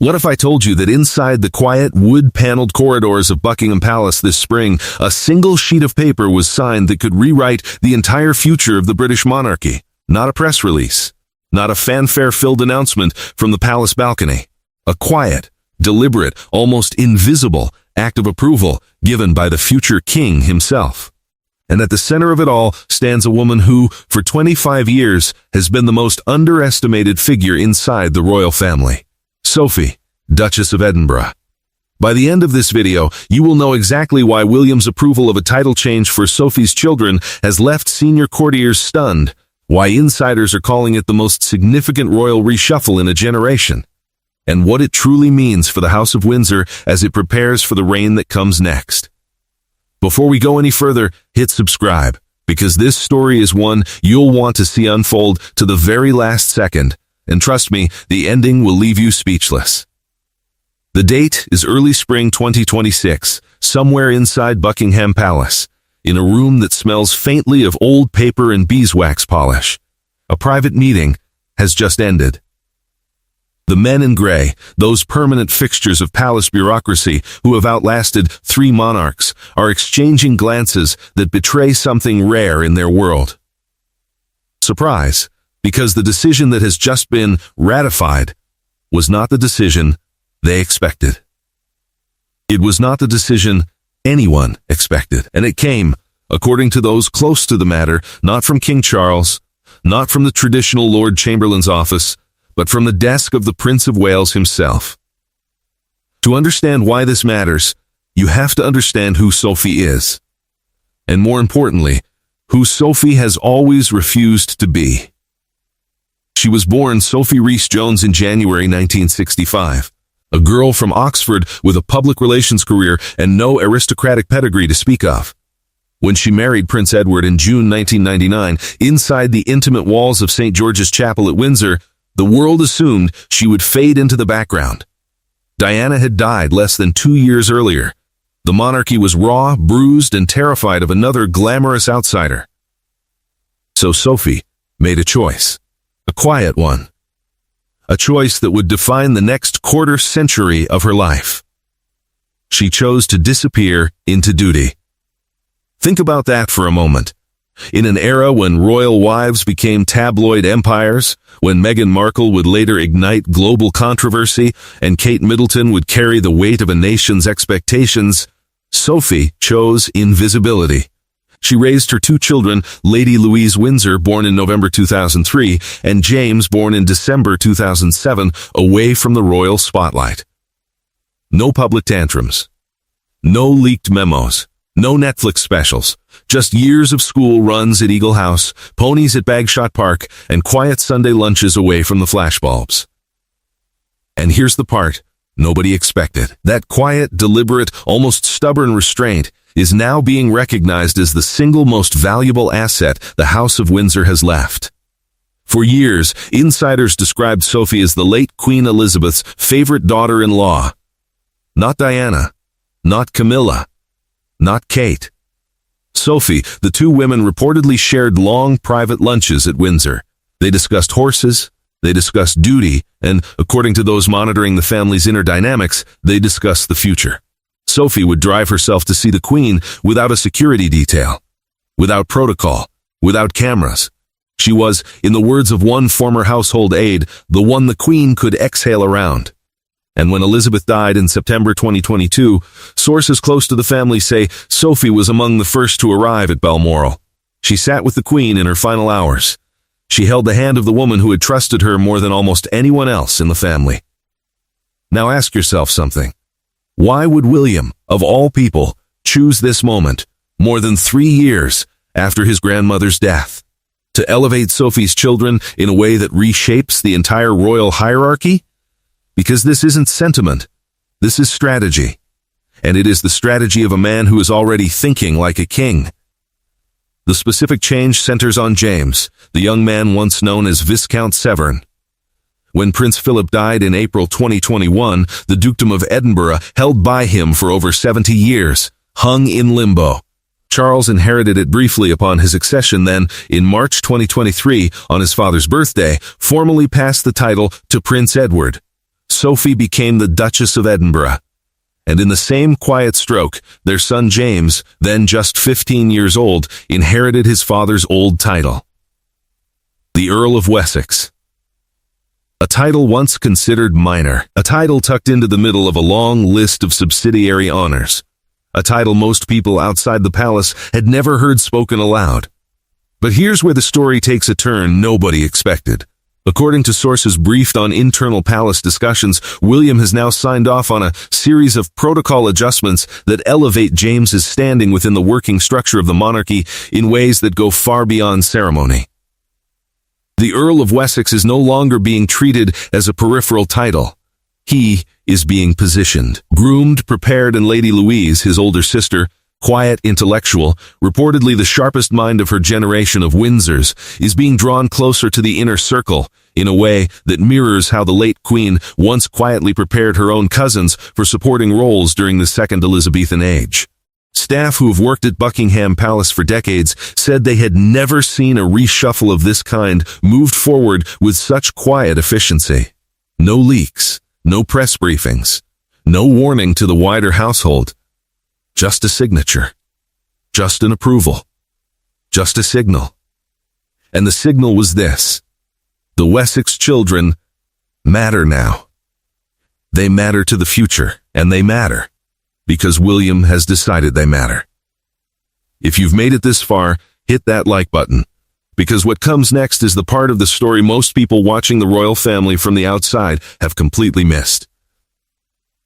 What if I told you that inside the quiet, wood-paneled corridors of Buckingham Palace this spring, a single sheet of paper was signed that could rewrite the entire future of the British monarchy? Not a press release, not a fanfare-filled announcement from the palace balcony. A quiet, deliberate, almost invisible act of approval given by the future king himself. And at the center of it all stands a woman who, for 25 years, has been the most underestimated figure inside the royal family. Sophie, Duchess of Edinburgh. By the end of this video, you will know exactly why William's approval of a title change for Sophie's children has left senior courtiers stunned, why insiders are calling it the most significant royal reshuffle in a generation, and what it truly means for the House of Windsor as it prepares for the reign that comes next. Before we go any further, hit subscribe, because this story is one you'll want to see unfold to the very last second. And trust me, the ending will leave you speechless. The date is early spring 2026, somewhere inside Buckingham Palace, in a room that smells faintly of old paper and beeswax polish. A private meeting has just ended. The men in gray, those permanent fixtures of palace bureaucracy who have outlasted 3 monarchs, are exchanging glances that betray something rare in their world. Surprise. Because the decision that has just been ratified was not the decision they expected. It was not the decision anyone expected, and it came, according to those close to the matter, not from King Charles, not from the traditional Lord Chamberlain's office, but from the desk of the Prince of Wales himself. To understand why this matters, you have to understand who Sophie is, and more importantly, who Sophie has always refused to be. She was born Sophie Rhys-Jones in January 1965, a girl from Oxford with a public relations career and no aristocratic pedigree to speak of. When she married Prince Edward in June 1999, inside the intimate walls of St. George's Chapel at Windsor, the world assumed she would fade into the background. Diana had died less than 2 years earlier. The monarchy was raw, bruised, and terrified of another glamorous outsider. So Sophie made a choice. A quiet one. A choice that would define the next quarter century of her life. She chose to disappear into duty. Think about that for a moment. In an era when royal wives became tabloid empires, when Meghan Markle would later ignite global controversy and Kate Middleton would carry the weight of a nation's expectations, Sophie chose invisibility. She raised her 2 children, Lady Louise Windsor, born in November 2003, and James, born in December 2007, away from the royal spotlight. No public tantrums. No leaked memos. No Netflix specials. Just years of school runs at Eagle House, ponies at Bagshot Park, and quiet Sunday lunches away from the flashbulbs. And here's the part nobody expected. That quiet, deliberate, almost stubborn restraint is now being recognized as the single most valuable asset the House of Windsor has left. For years, insiders described Sophie as the late Queen Elizabeth's favorite daughter-in-law. Not Diana, not Camilla, not Kate. Sophie, the 2 women reportedly shared long private lunches at Windsor. They discussed horses, they discussed duty, and, according to those monitoring the family's inner dynamics, they discussed the future. Sophie would drive herself to see the Queen without a security detail, without protocol, without cameras. She was, in the words of one former household aide, the one the Queen could exhale around. And when Elizabeth died in September 2022, sources close to the family say Sophie was among the first to arrive at Balmoral. She sat with the Queen in her final hours. She held the hand of the woman who had trusted her more than almost anyone else in the family. Now ask yourself something. Why would William, of all people, choose this moment, more than 3 years after his grandmother's death, to elevate Sophie's children in a way that reshapes the entire royal hierarchy? Because this isn't sentiment, this is strategy. And it is the strategy of a man who is already thinking like a king. The specific change centers on James, the young man once known as Viscount Severn. When Prince Philip died in April 2021, the Dukedom of Edinburgh, held by him for over 70 years, hung in limbo. Charles inherited it briefly upon his accession, then, in March 2023, on his father's birthday, formally passed the title to Prince Edward. Sophie became the Duchess of Edinburgh. And in the same quiet stroke, their son James, then just 15 years old, inherited his father's old title, the Earl of Wessex. A title once considered minor, a title tucked into the middle of a long list of subsidiary honors, a title most people outside the palace had never heard spoken aloud. But here's where the story takes a turn nobody expected. According to sources briefed on internal palace discussions, William has now signed off on a series of protocol adjustments that elevate James's standing within the working structure of the monarchy in ways that go far beyond ceremony. The Earl of Wessex is no longer being treated as a peripheral title. He is being positioned, groomed, prepared, and Lady Louise, his older sister, quiet, intellectual, reportedly the sharpest mind of her generation of Windsors, is being drawn closer to the inner circle in a way that mirrors how the late Queen once quietly prepared her own cousins for supporting roles during the Second Elizabethan age. Staff who have worked at Buckingham Palace for decades said they had never seen a reshuffle of this kind moved forward with such quiet efficiency. No leaks, no press briefings, no warning to the wider household. Just a signature, just an approval, just a signal. And the signal was this: the Wessex children matter now. They matter to the future, and they matter because William has decided they matter. If you've made it this far, hit that like button, because what comes next is the part of the story most people watching the royal family from the outside have completely missed.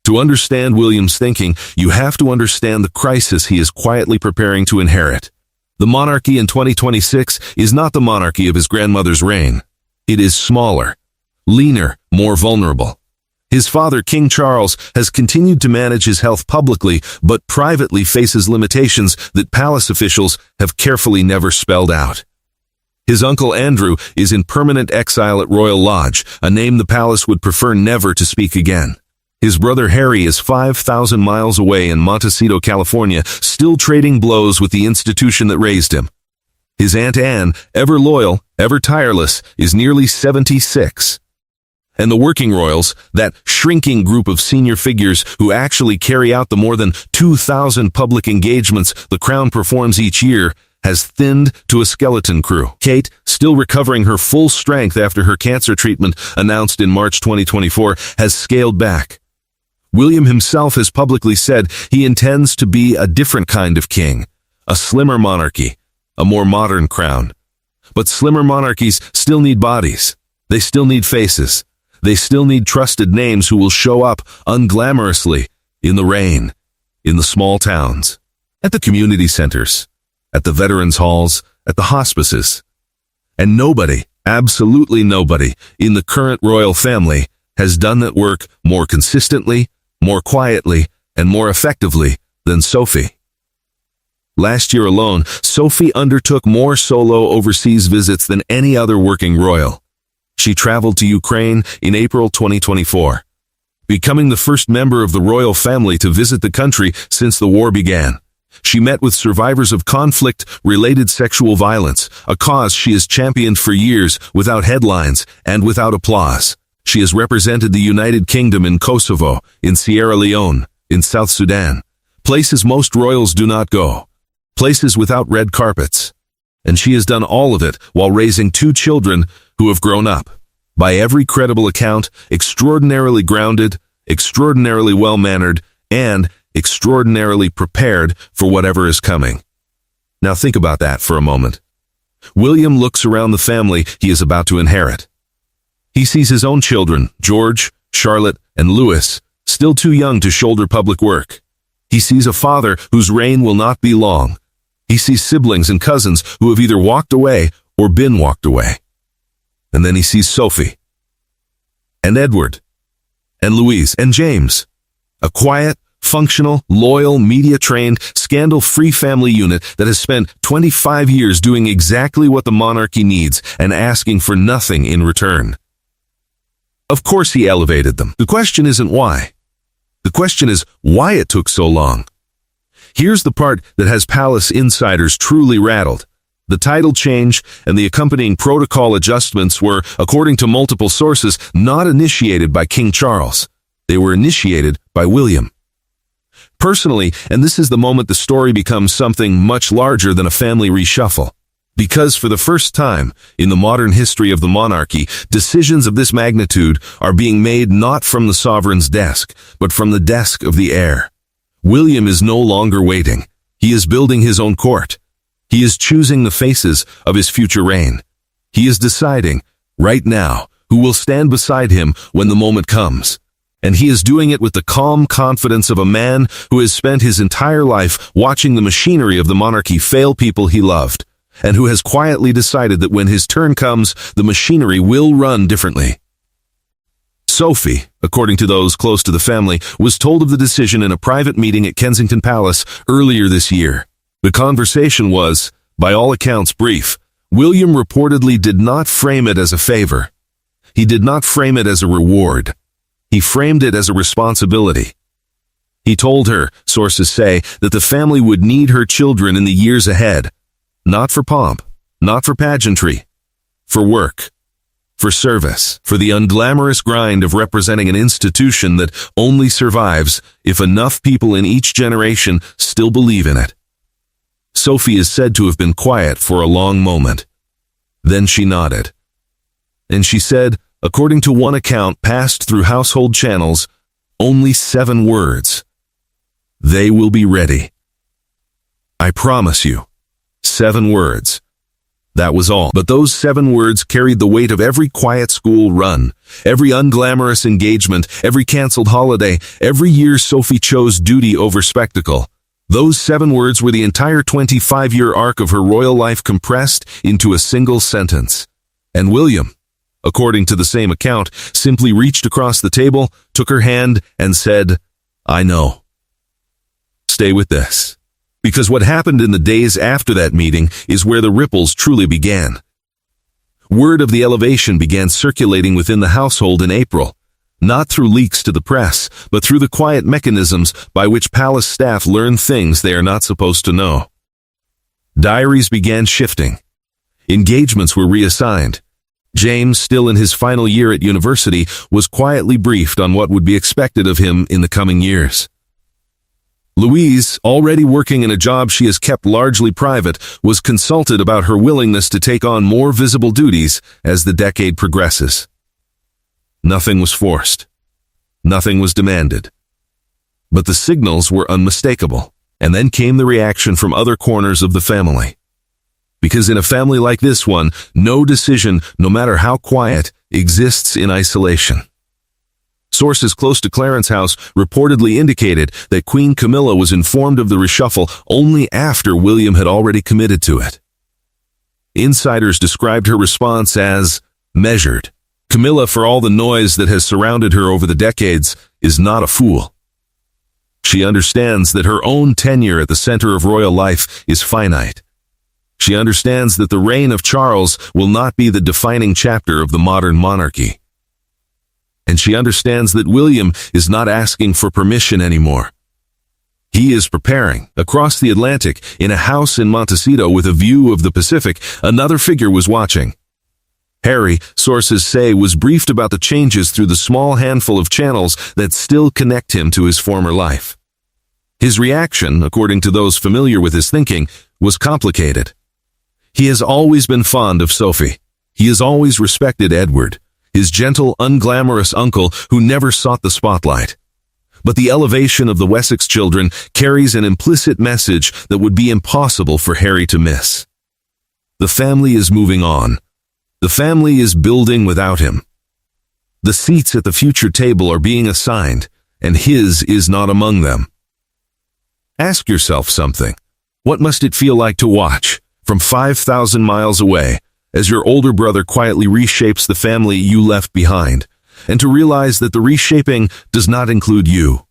To understand William's thinking, you have to understand the crisis he is quietly preparing to inherit. The monarchy in 2026 is not the monarchy of his grandmother's reign. It is smaller, leaner, more vulnerable. His father, King Charles, has continued to manage his health publicly, but privately faces limitations that palace officials have carefully never spelled out. His uncle Andrew is in permanent exile at Royal Lodge, a name the palace would prefer never to speak again. His brother Harry is 5,000 miles away in Montecito, California, still trading blows with the institution that raised him. His Aunt Anne, ever loyal, ever tireless, is nearly 76. And the working royals, that shrinking group of senior figures who actually carry out the more than 2,000 public engagements the crown performs each year, has thinned to a skeleton crew. Kate, still recovering her full strength after her cancer treatment announced in March 2024, has scaled back. William himself has publicly said he intends to be a different kind of king, a slimmer monarchy, a more modern crown. But slimmer monarchies still need bodies. They still need faces. They still need trusted names who will show up unglamorously in the rain, in the small towns, at the community centers, at the veterans' halls, at the hospices. And nobody, absolutely nobody, in the current royal family has done that work more consistently, more quietly, and more effectively than Sophie. Last year alone, Sophie undertook more solo overseas visits than any other working royal. She traveled to Ukraine in April 2024, becoming the first member of the royal family to visit the country since the war began. She met with survivors of conflict-related sexual violence, a cause she has championed for years without headlines and without applause. She has represented the United Kingdom in Kosovo, in Sierra Leone, in South Sudan, places most royals do not go, places without red carpets. And she has done all of it while raising 2 children who have grown up, by every credible account, extraordinarily grounded, extraordinarily well-mannered, and extraordinarily prepared for whatever is coming. Now think about that for a moment. William looks around the family he is about to inherit. He sees his own children, George, Charlotte, and Louis, still too young to shoulder public work. He sees a father whose reign will not be long. He sees siblings and cousins who have either walked away or been walked away. And then he sees Sophie, and Edward, and Louise, and James, a quiet, functional, loyal, media-trained, scandal-free family unit that has spent 25 years doing exactly what the monarchy needs and asking for nothing in return. Of course he elevated them. The question isn't why. The question is why it took so long. Here's the part that has palace insiders truly rattled. The title change and the accompanying protocol adjustments were, according to multiple sources, not initiated by King Charles. They were initiated by William. Personally, and this is the moment the story becomes something much larger than a family reshuffle. Because for the first time in the modern history of the monarchy, decisions of this magnitude are being made not from the sovereign's desk, but from the desk of the heir. William is no longer waiting. He is building his own court. He is choosing the faces of his future reign. He is deciding, right now, who will stand beside him when the moment comes. And he is doing it with the calm confidence of a man who has spent his entire life watching the machinery of the monarchy fail people he loved, and who has quietly decided that when his turn comes, the machinery will run differently. Sophie, according to those close to the family, was told of the decision in a private meeting at Kensington Palace earlier this year. The conversation was, by all accounts, brief. William reportedly did not frame it as a favor. He did not frame it as a reward. He framed it as a responsibility. He told her, sources say, that the family would need her children in the years ahead. Not for pomp, not for pageantry, for work, for service, for the unglamorous grind of representing an institution that only survives if enough people in each generation still believe in it. Sophie is said to have been quiet for a long moment. Then she nodded. And she said, according to one account passed through household channels, only 7 words. They will be ready. I promise you. 7 words. That was all. But those 7 words carried the weight of every quiet school run, every unglamorous engagement, every canceled holiday, every year Sophie chose duty over spectacle. Those 7 words were the entire 25-year arc of her royal life compressed into a single sentence. And William, according to the same account, simply reached across the table, took her hand, and said, I know. Stay with this. Because what happened in the days after that meeting is where the ripples truly began. Word of the elevation began circulating within the household in April, not through leaks to the press, but through the quiet mechanisms by which palace staff learn things they are not supposed to know. Diaries began shifting. Engagements were reassigned. James, still in his final year at university, was quietly briefed on what would be expected of him in the coming years. Louise, already working in a job she has kept largely private, was consulted about her willingness to take on more visible duties as the decade progresses. Nothing was forced. Nothing was demanded. But the signals were unmistakable, and then came the reaction from other corners of the family. Because in a family like this one, no decision, no matter how quiet, exists in isolation. Sources close to Clarence House reportedly indicated that Queen Camilla was informed of the reshuffle only after William had already committed to it. Insiders described her response as measured. Camilla, for all the noise that has surrounded her over the decades, is not a fool. She understands that her own tenure at the center of royal life is finite. She understands that the reign of Charles will not be the defining chapter of the modern monarchy. And she understands that William is not asking for permission anymore. He is preparing. Across the Atlantic, in a house in Montecito with a view of the Pacific, another figure was watching. Harry, sources say, was briefed about the changes through the small handful of channels that still connect him to his former life. His reaction, according to those familiar with his thinking, was complicated. He has always been fond of Sophie. He has always respected Edward, his gentle, unglamorous uncle who never sought the spotlight. But the elevation of the Wessex children carries an implicit message that would be impossible for Harry to miss. The family is moving on. The family is building without him. The seats at the future table are being assigned, and his is not among them. Ask yourself something. What must it feel like to watch, from 5,000 miles away, as your older brother quietly reshapes the family you left behind, and to realize that the reshaping does not include you?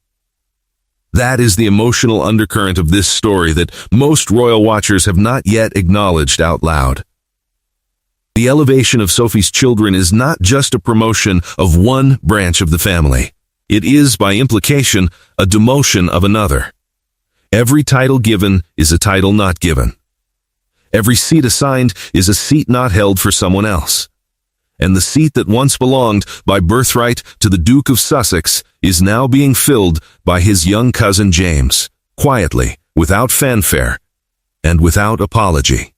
That is the emotional undercurrent of this story that most royal watchers have not yet acknowledged out loud. The elevation of Sophie's children is not just a promotion of one branch of the family. It is, by implication, a demotion of another. Every title given is a title not given. Every seat assigned is a seat not held for someone else. And the seat that once belonged by birthright to the Duke of Sussex is now being filled by his young cousin James, quietly, without fanfare, and without apology.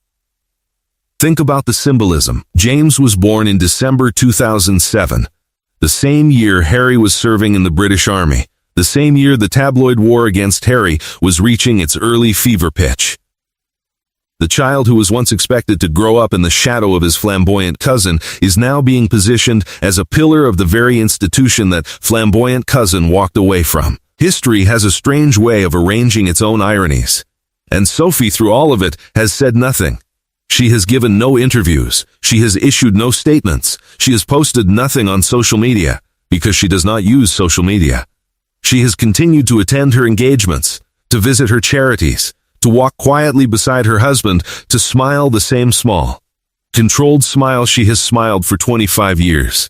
Think about the symbolism. James was born in December 2007, the same year Harry was serving in the British Army, the same year the tabloid war against Harry was reaching its early fever pitch. The child who was once expected to grow up in the shadow of his flamboyant cousin is now being positioned as a pillar of the very institution that flamboyant cousin walked away from. History has a strange way of arranging its own ironies. And Sophie, through all of it, has said nothing. She has given no interviews. She has issued no statements. She has posted nothing on social media, because she does not use social media. She has continued to attend her engagements, to visit her charities, to walk quietly beside her husband, to smile the same small, controlled smile she has smiled for 25 years.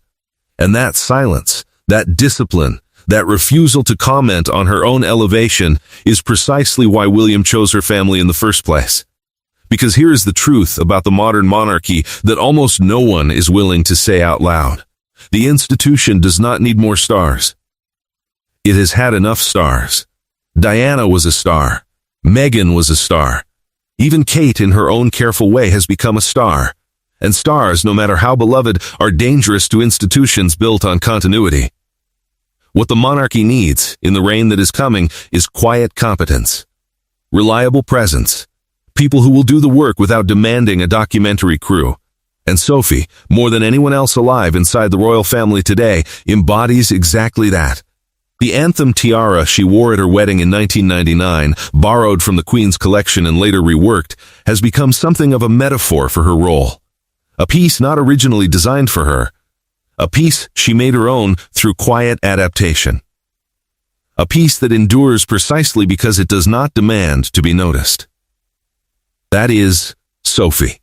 And that silence, that discipline, that refusal to comment on her own elevation is precisely why William chose her family in the first place. Because here is the truth about the modern monarchy that almost no one is willing to say out loud. The institution does not need more stars. It has had enough stars. Diana was a star. Meghan was a star. Even Kate, in her own careful way, has become a star. And stars, no matter how beloved, are dangerous to institutions built on continuity. What the monarchy needs, in the reign that is coming, is quiet competence, reliable presence, people who will do the work without demanding a documentary crew. And Sophie, more than anyone else alive inside the royal family today, embodies exactly that. The anthem tiara she wore at her wedding in 1999, borrowed from the Queen's collection and later reworked, has become something of a metaphor for her role. A piece not originally designed for her. A piece she made her own through quiet adaptation. A piece that endures precisely because it does not demand to be noticed. That is Sophie.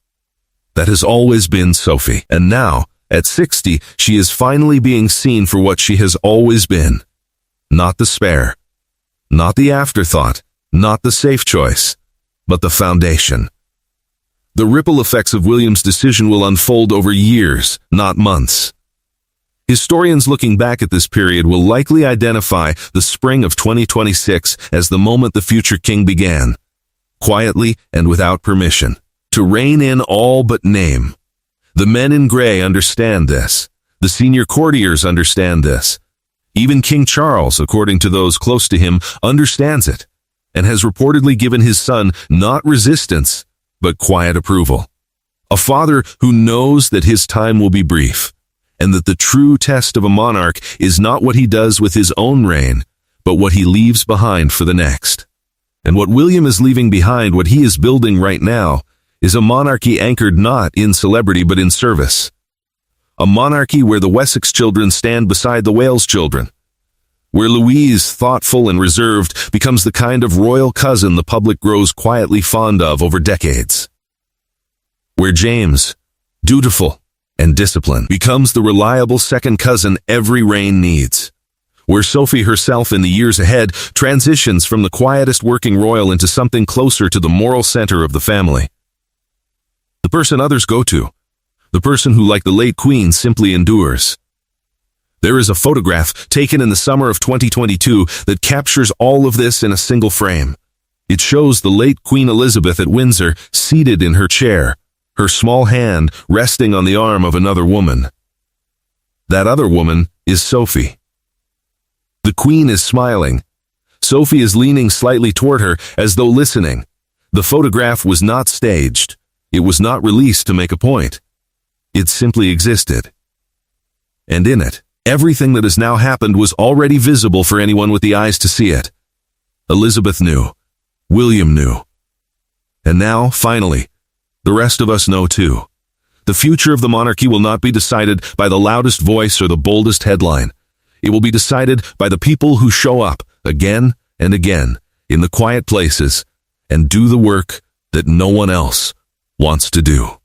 That has always been Sophie. And now, at 60, she is finally being seen for what she has always been. Not the spare, not the afterthought, not the safe choice, but the foundation. The ripple effects of William's decision will unfold over years, not months. Historians looking back at this period will likely identify the spring of 2026 as the moment the future king began, quietly and without permission, to rein in all but name. The men in gray understand this. The senior courtiers understand this. Even King Charles, according to those close to him, understands it, and has reportedly given his son not resistance, but quiet approval. A father who knows that his time will be brief, and that the true test of a monarch is not what he does with his own reign, but what he leaves behind for the next. And what William is leaving behind, what he is building right now, is a monarchy anchored not in celebrity but in service. A monarchy where the Wessex children stand beside the Wales children, where Louise, thoughtful and reserved, becomes the kind of royal cousin the public grows quietly fond of over decades, where James, dutiful and disciplined, becomes the reliable second cousin every reign needs, where Sophie herself in the years ahead transitions from the quietest working royal into something closer to the moral center of the family. The person others go to, the person who, like the late Queen, simply endures. There is a photograph taken in the summer of 2022 that captures all of this in a single frame. It shows the late Queen Elizabeth at Windsor, seated in her chair, her small hand resting on the arm of another woman. That other woman is Sophie. The Queen is smiling. Sophie is leaning slightly toward her, as though listening. The photograph was not staged. It was not released to make a point. It simply existed. And in it, everything that has now happened was already visible for anyone with the eyes to see it. Elizabeth knew. William knew. And now, finally, the rest of us know too. The future of the monarchy will not be decided by the loudest voice or the boldest headline. It will be decided by the people who show up again and again in the quiet places and do the work that no one else wants to do.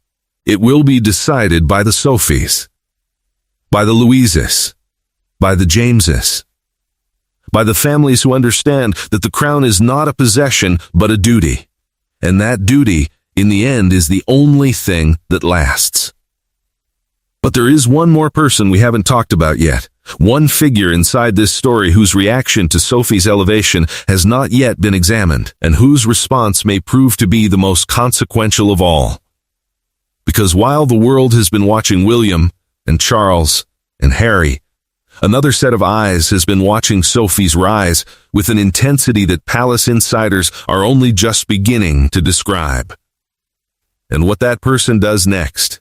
It will be decided by the Sophies, by the Louises, by the Jameses, by the families who understand that the crown is not a possession but a duty, and that duty in the end, is the only thing that lasts. But there is one more person we haven't talked about yet. One figure inside this story whose reaction to Sophie's elevation has not yet been examined, and whose response may prove to be the most consequential of all. Because while the world has been watching William and Charles and Harry, another set of eyes has been watching Sophie's rise with an intensity that palace insiders are only just beginning to describe. And what that person does next,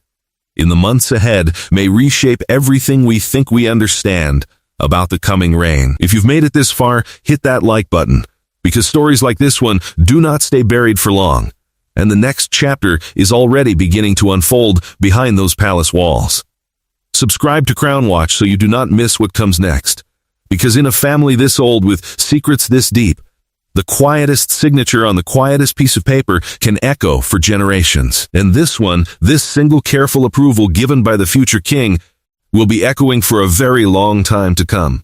in the months ahead, may reshape everything we think we understand about the coming reign. If you've made it this far, hit that like button, because stories like this one do not stay buried for long, and the next chapter is already beginning to unfold behind those palace walls. Subscribe to Crown Watch so you do not miss what comes next, because in a family this old with secrets this deep, the quietest signature on the quietest piece of paper can echo for generations. And this one, this single careful approval given by the future king, will be echoing for a very long time to come.